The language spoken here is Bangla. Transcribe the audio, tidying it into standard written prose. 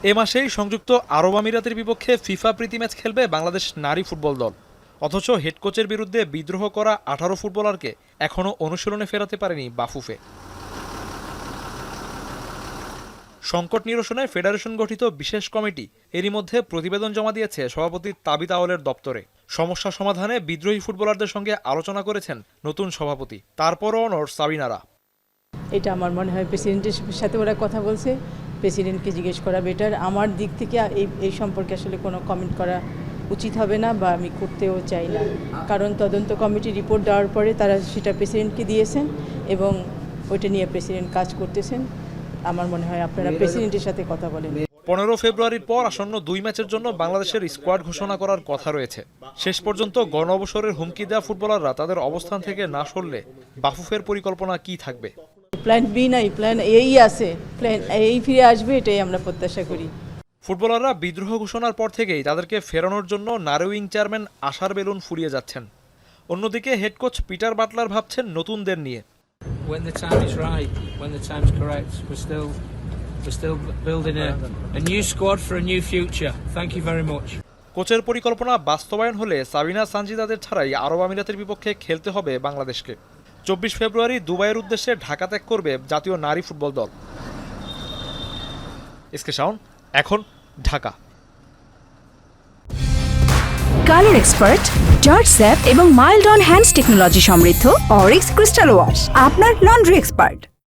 এ মাসেই সংযুক্ত আরব আমিরাতের বিপক্ষে ফিফা প্রীতি ম্যাচ খেলবে বাংলাদেশ নারী ফুটবল দল। অথচ হেড কোচের বিরুদ্ধে বিদ্রোহ করা 18 ফুটবলারকে এখনও অনুশীলনে ফেরাতে পারেনি বাফুফে। সংকট নিরসনে ফেডারেশন গঠিত বিশেষ কমিটি এরই মধ্যে প্রতিবেদন জমা দিয়েছে সভাপতি তাবিত আওয়ালের দপ্তরে। সমস্যা সমাধানে বিদ্রোহী ফুটবলারদের সঙ্গে আলোচনা করেছেন নতুন সভাপতি, তারপরও অনড় সাবিনারা। এটা আমার মনে হয় প্রেসিডেন্টের সাথে ওরা কথা বলছে, প্রেসিডেন্টকে জিজ্ঞেস করা বেটার। আমার দিক থেকে এই সম্পর্কে আসলে কোনো কমেন্ট করা উচিত হবে না বা আমি করতেও চাই না, কারণ তদন্ত কমিটি রিপোর্ট দেওয়ার পরে তারা সেটা প্রেসিডেন্টকে দিয়েছেন এবং ওইটা নিয়ে প্রেসিডেন্ট কাজ করতেছেন। আমার মনে হয় আপনারা প্রেসিডেন্টের সাথে কথা বলেন। 15 ফেব্রুয়ারির পর আসন্ন 2 ম্যাচের জন্য বাংলাদেশের স্কোয়াড ঘোষণা করার কথা রয়েছে। শেষ পর্যন্ত গণ অবসরের হুমকি দেওয়া ফুটবলাররা তাদের অবস্থান থেকে না সরলে বাফুফের পরিকল্পনা কি থাকবে? প্ল্যান বি নাই, প্ল্যান এই আছে, প্ল্যান এই ফিরে আসবে, এটাই আমরা প্রত্যাশা করি। ফুটবলাররা বিদ্রোহ ঘোষণার পর থেকেই তাদেরকে ফেরানোর জন্য নারোয়িং চেয়ারম্যান আশার বেলুন ফুরিয়ে যাচ্ছেন। অন্যদিকে হেড কোচ পিটার বাটলার ভাবছেন নতুনদের নিয়ে। When the time is right, when the time's correct, we're still building a new squad for a new future. Thank you very much. কোচের পরিকল্পনা বাস্তবায়ন হলে সাবিনা সানজিদাদের ছাড়াই আরব আমিরাতের বিপক্ষে খেলতে হবে বাংলাদেশকে। 24 ফেব্রুয়ারি দুবাইয়ের উদ্দেশ্যে ঢাকা ত্যাগ করবে জাতীয় নারী ফুটবল দল। এসকে শাওন, এখন Dhaka. Colour expert, George sap এবং মাইল্ড অন হ্যান্ডস টেকনোলজি সমৃদ্ধ অরিক্স ক্রিস্টাল ওয়াশ আপনার লন্ড্রি এক্সপার্ট।